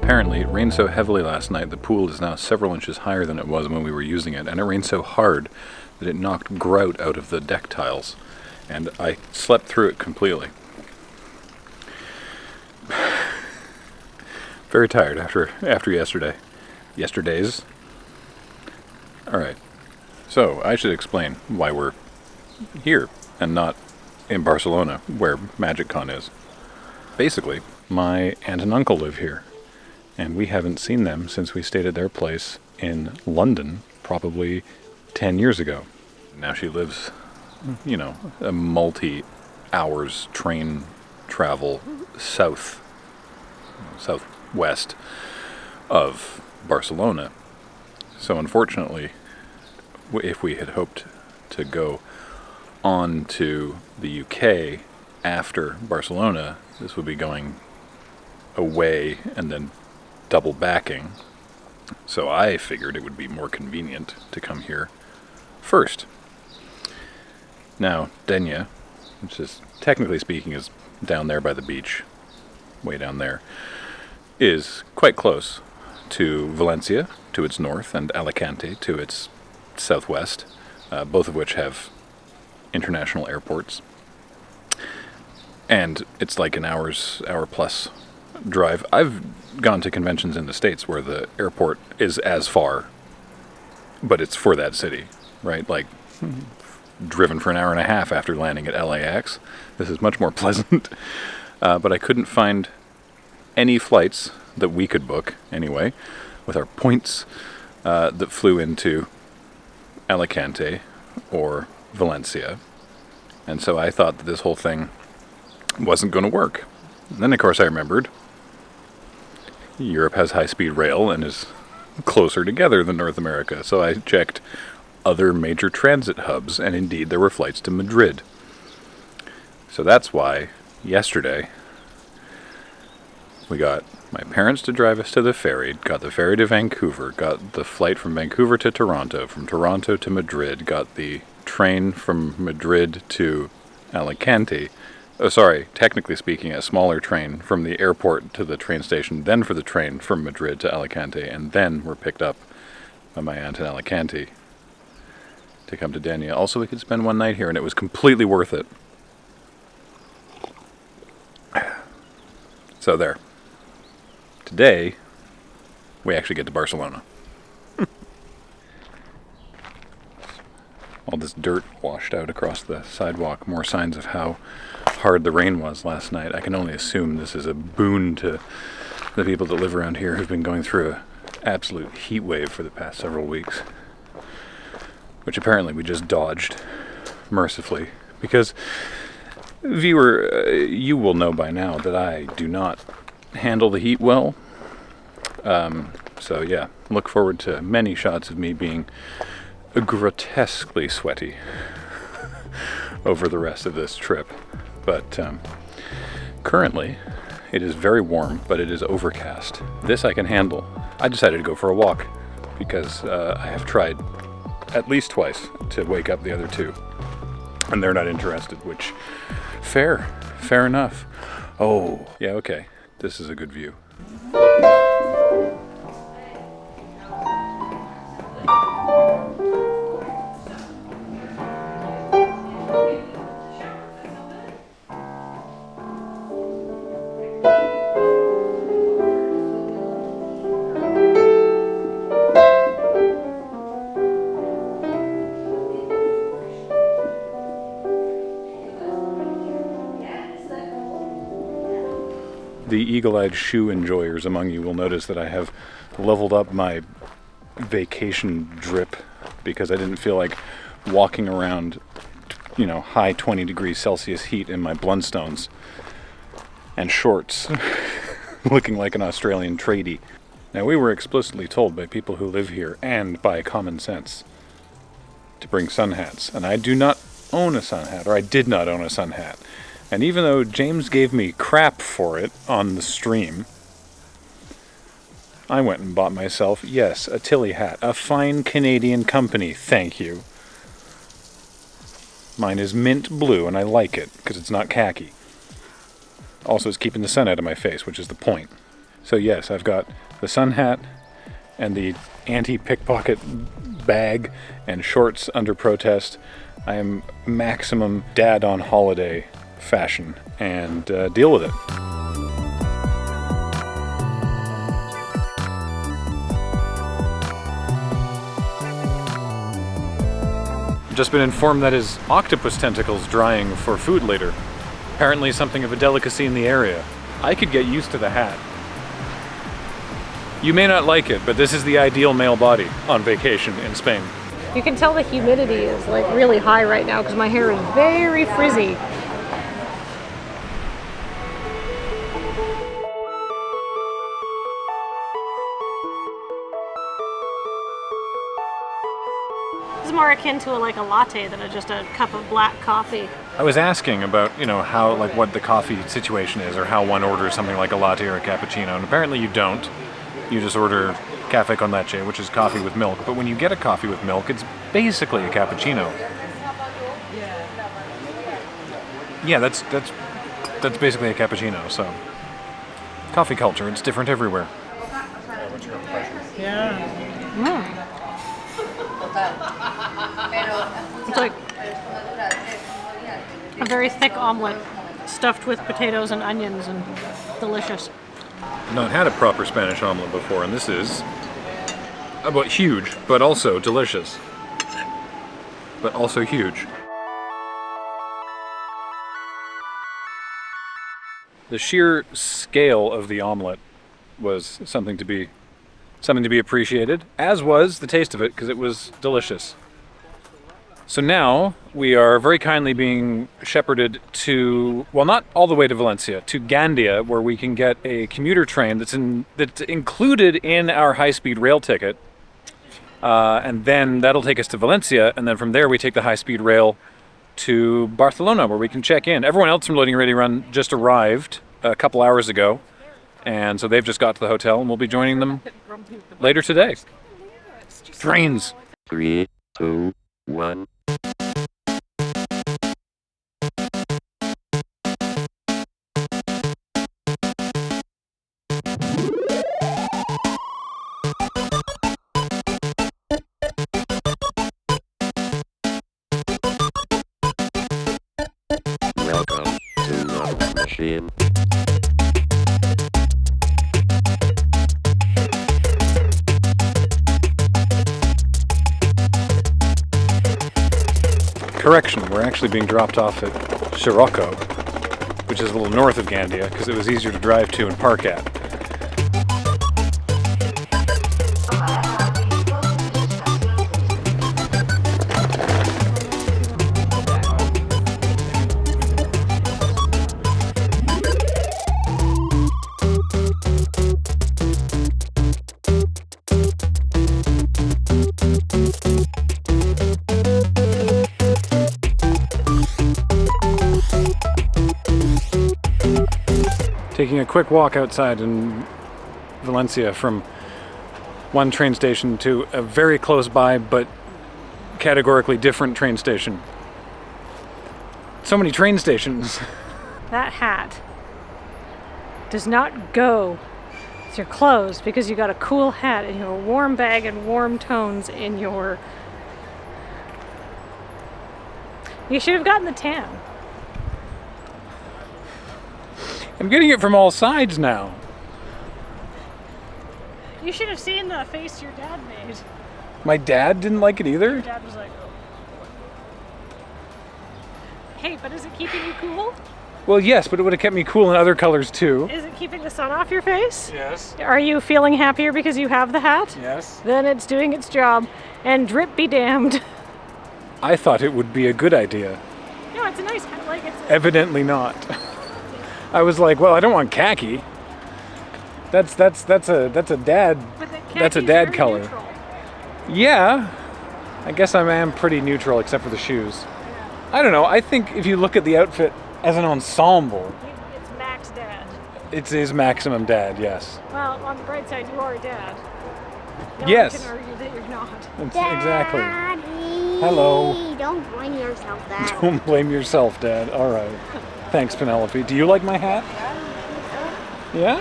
Apparently, it rained so heavily last night, the pool is now several inches higher than it was when we were using it, and it rained so hard that it knocked grout out of the deck tiles, and I slept through it completely. Very tired after yesterday. Yesterday's. Alright, so I should explain why we're here and not in Barcelona, where MagicCon is. Basically, my aunt and uncle live here, and we haven't seen them since we stayed at their place in London probably 10 years ago. Now she lives, a multi-hours train travel southwest of Barcelona. So unfortunately, if we had hoped to go on to the UK after Barcelona, this would be going away and then double backing. So I figured it would be more convenient to come here first. Now, Denia, which is technically speaking is down there by the beach, way down there, is quite close to Valencia to its north and Alicante to its southwest, both of which have international airports. And it's like an hour plus drive. I've gone to conventions in the States where the airport is as far, but it's for that city, right? Like, driven for an hour and a half after landing at LAX. This is much more pleasant. But I couldn't find any flights that we could book, anyway, with our points that flew into Alicante or Valencia. And so I thought that this whole thing wasn't going to work. And then, of course, I remembered Europe has high-speed rail and is closer together than North America. So I checked other major transit hubs, and indeed there were flights to Madrid. So that's why yesterday we got my parents to drive us to the ferry, got the ferry to Vancouver, got the flight from Vancouver to Toronto, from Toronto to Madrid, got the train from Madrid to Alicante. Oh, sorry, technically speaking, a smaller train from the airport to the train station, then for the train from Madrid to Alicante, and then we're picked up by my aunt in Alicante to come to Denia. Also, we could spend one night here, and it was completely worth it. So there. Today, we actually get to Barcelona. All this dirt washed out across the sidewalk. More signs of how hard the rain was last night. I can only assume this is a boon to the people that live around here who've been going through an absolute heat wave for the past several weeks. Which apparently we just dodged mercifully. Because, viewer, you will know by now that I do not handle the heat well. So yeah, look forward to many shots of me being grotesquely sweaty over the rest of this trip. But currently, it is very warm, but it is overcast. This I can handle. I decided to go for a walk because I have tried at least twice to wake up the other two, and they're not interested, which, fair enough. Oh, yeah, okay, this is a good view. The eagle-eyed shoe enjoyers among you will notice that I have leveled up my vacation drip because I didn't feel like walking around, high 20 degrees Celsius heat in my Blundstones and shorts, looking like an Australian tradie. Now, we were explicitly told by people who live here and by common sense to bring sun hats, and I do not own a sun hat, or I did not own a sun hat. And even though James gave me crap for it on the stream, I went and bought myself, yes, a Tilly hat. A fine Canadian company, thank you. Mine is mint blue, and I like it, because it's not khaki. Also, it's keeping the sun out of my face, which is the point. So yes, I've got the sun hat and the anti-pickpocket bag and shorts under protest. I am maximum dad on holiday fashion, and deal with it. I've just been informed that his octopus tentacles drying for food later. Apparently something of a delicacy in the area. I could get used to the hat. You may not like it, but this is the ideal male body on vacation in Spain. You can tell the humidity is like really high right now because my hair is very frizzy. This is more akin to like a latte than just a cup of black coffee. I was asking about, how, like, what the coffee situation is, or how one orders something like a latte or a cappuccino, and apparently you don't. You just order café con leche, which is coffee with milk. But when you get a coffee with milk, it's basically a cappuccino. Yeah, that's basically a cappuccino. So, coffee culture, it's different everywhere. What's your impression? Yeah. It's like a very thick omelet stuffed with potatoes and onions and delicious. I've not had a proper Spanish omelet before, and this is about huge, but also delicious. But also huge. The sheer scale of the omelet was something to be appreciated, as was the taste of it, because it was delicious. So now we are very kindly being shepherded to, well, not all the way to Valencia, to Gandia, where we can get a commuter train that's included in our high-speed rail ticket. And then that'll take us to Valencia, and then from there we take the high-speed rail to Barcelona, where we can check in. Everyone else from Loading Ready Run just arrived a couple hours ago, and so they've just got to the hotel, and we'll be joining them later today. Trains. 3, 2, 1. Welcome to Love Machine. Correction, we're actually being dropped off at Sirocco, which is a little north of Gandia, because it was easier to drive to and park at. Taking a quick walk outside in Valencia from one train station to a very close by but categorically different train station. So many train stations. That hat does not go with your clothes because you got a cool hat and your warm bag and warm tones in your... You should have gotten the tan. I'm getting it from all sides now. You should have seen the face your dad made. My dad didn't like it either? Your dad was like, oh. Hey, but is it keeping you cool? Well, yes, but it would have kept me cool in other colors too. Is it keeping the sun off your face? Yes. Are you feeling happier because you have the hat? Yes. Then it's doing its job. And drip be damned. I thought it would be a good idea. No, it's a nice hat. Like it's Evidently not. I was like, well, I don't want khaki. That's a dad. But the That's a khaki's dad very color. neutral. Yeah. I guess I am pretty neutral except for the shoes. I don't know. I think if you look at the outfit as an ensemble, It's max dad. it is maximum dad, yes. Well, on the bright side, you are a dad. No Yes. one can argue that you're not. Exactly. Daddy, Hello. don't blame yourself, Dad. Don't blame yourself, Dad. All right. Thanks, Penelope. Do you like my hat? Yeah?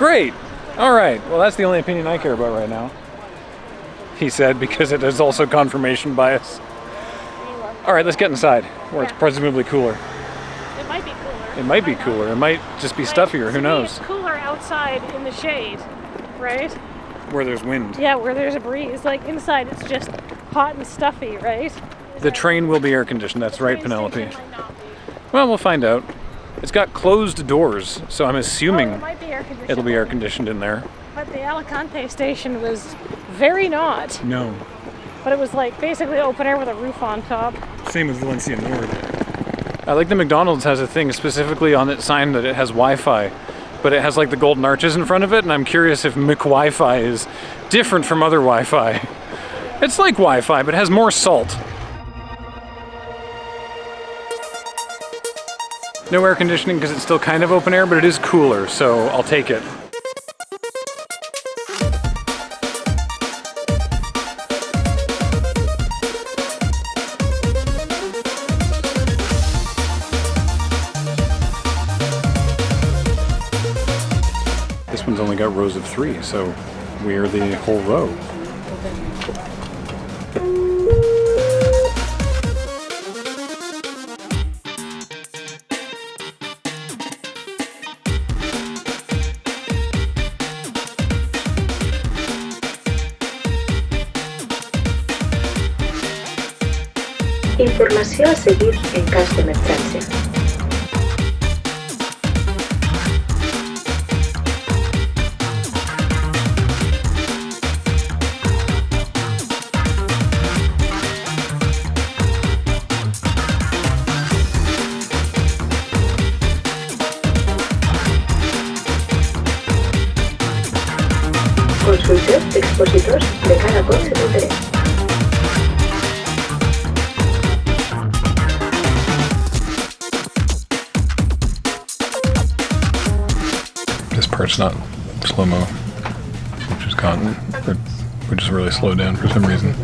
Great. All right. Well, that's the only opinion I care about right now. He said, because it is also confirmation bias. All right, let's get inside, where it's presumably cooler. It might be cooler. It might be cooler. It might just be stuffier. Who To me, knows? It's cooler outside in the shade, right? Where there's wind. Yeah, where there's a breeze. Like inside, it's just hot and stuffy, right? The train will be air conditioned. That's right, Train Penelope. station might not be. Well, we'll find out. It's got closed doors, so I'm Oh, assuming it might be air conditioned. it'll be air conditioned in there. But the Alicante station was very not. No. But it was like basically open air with a roof on top. Same with Valencia Nord. I like the McDonald's has a thing specifically on its sign that it has Wi-Fi, but it has like the golden arches in front of it, and I'm curious if McWi-Fi is different from other Wi-Fi. It's like Wi-Fi, but it has more salt. No air conditioning because it's still kind of open air, but it is cooler, so I'll take it. This one's only got rows of 3, so we're the whole row. Informació a seguir en cas d'emergència. Consulteu d'expositors de cada cotxe d'interès. This part's not slow-mo, which is gone. We just really slowed down for some reason.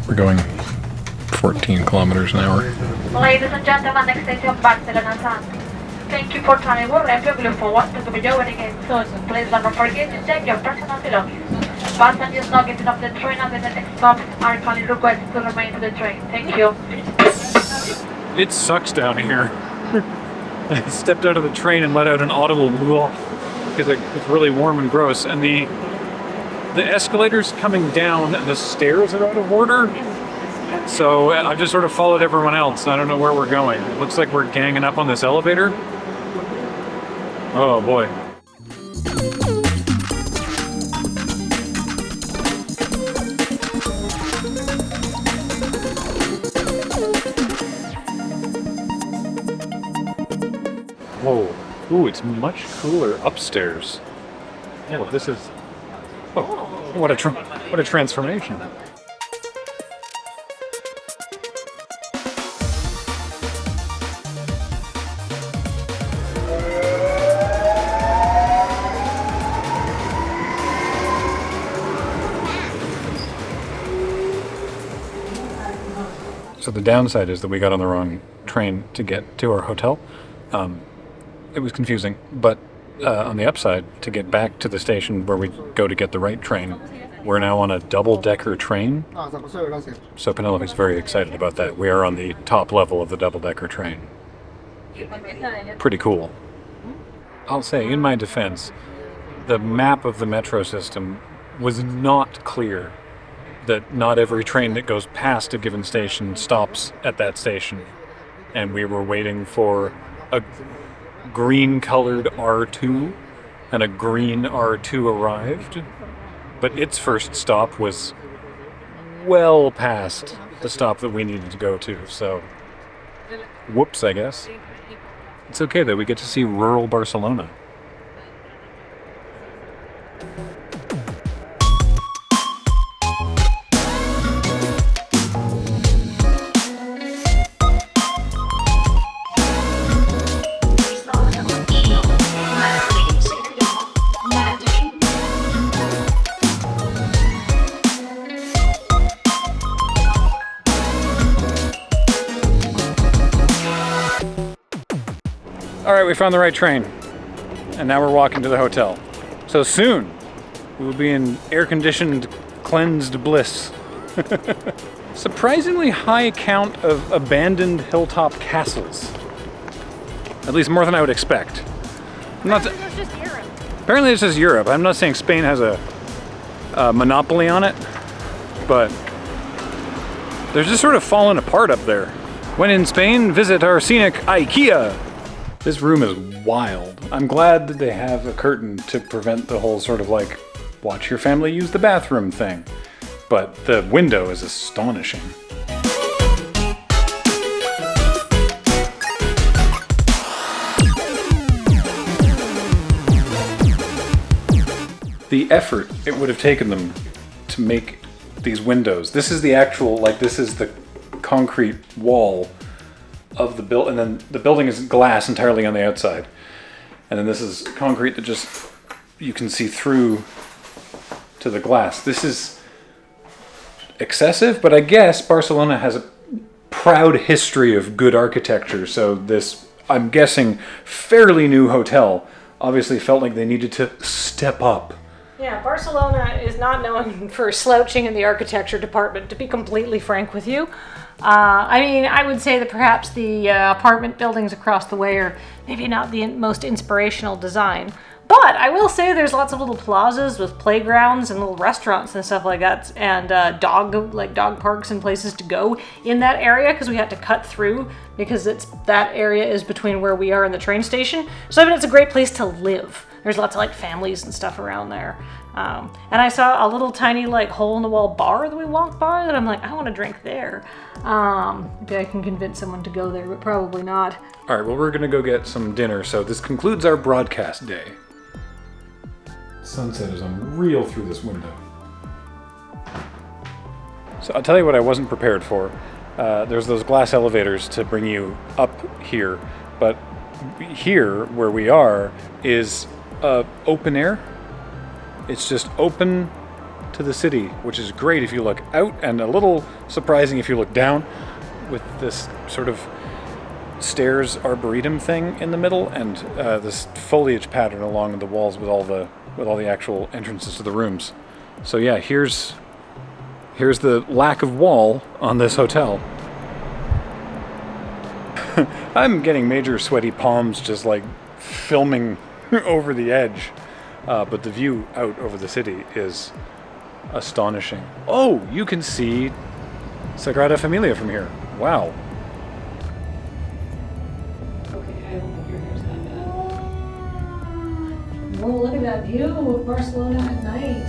We're going 14 kilometers an hour. Ladies and gentlemen, next station Barcelona Sun. Thank you for traveling with Ep2. We look forward to be joining again soon. Please don't forget to check your personal belongings. Passengers not getting off the train at the next stop are kindly requested to remain to the train. Thank you. It sucks down here. I stepped out of the train and let out an audible whoop because it's really warm and gross, and the escalators coming down and the stairs are out of order. So I've just sort of followed everyone else. I don't know where we're going. It looks like we're ganging up on this elevator. Oh boy. Whoa. Ooh, it's much cooler upstairs. Oh, this is... Oh, what a transformation. So the downside is that we got on the wrong train to get to our hotel. It was confusing, but on the upside, to get back to the station where we go to get the right train, we're now on a double-decker train. So Penelope's very excited about that. We are on the top level of the double-decker train. Pretty cool. I'll say, in my defense, the map of the metro system was not clear that not every train that goes past a given station stops at that station. And we were waiting for a green-colored R2, and a green R2 arrived, but its first stop was well past the stop that we needed to go to, so whoops, I guess. It's okay though, we get to see rural Barcelona. All right, we found the right train. and now we're walking to the hotel. So soon, we will be in air-conditioned, cleansed bliss. Surprisingly high count of abandoned hilltop castles. At least more than I would expect. I'm not It's just Europe. Apparently it's just Europe. I'm not saying Spain has a monopoly on it, but they're just sort of falling apart up there. When in Spain, visit our scenic IKEA. This room is wild. I'm glad that they have a curtain to prevent the whole sort of like, watch your family use the bathroom thing. But the window is astonishing. The effort it would have taken them to make these windows. This is the actual, like, this is the concrete wall of the build, and then the building is glass entirely on the outside. And then this is concrete that just, you can see through to the glass. This is excessive, but I guess Barcelona has a proud history of good architecture, so this, I'm guessing, fairly new hotel obviously felt like they needed to step up. Yeah, Barcelona is not known for slouching in the architecture department, to be completely frank with you. I mean, I would say that perhaps the apartment buildings across the way are maybe not the most inspirational design. But I will say there's lots of little plazas with playgrounds and little restaurants and stuff like that, and dog parks and places to go in that area, because we had to cut through because that area is between where we are and the train station. So I mean, it's a great place to live. There's lots of like families and stuff around there. And I saw a little tiny like hole in the wall bar that we walked by that I'm like, I want to drink there. Maybe I can convince someone to go there, but probably not. All right, well, we're gonna go get some dinner, so this concludes our broadcast day. Sunset is unreal through this window. So I'll tell you what I wasn't prepared for. There's those glass elevators to bring you up here, but here, where we are, is open air. It's just open to the city, which is great if you look out, and a little surprising if you look down, with this sort of stairs arboretum thing in the middle, and this foliage pattern along the walls with all the actual entrances to the rooms. So yeah, here's the lack of wall on this hotel. I'm getting major sweaty palms just like filming over the edge, but the view out over the city is astonishing. Oh, you can see Sagrada Familia from here. Wow. Okay, I don't think your hair's that bad. Whoa, look at that view of Barcelona at night.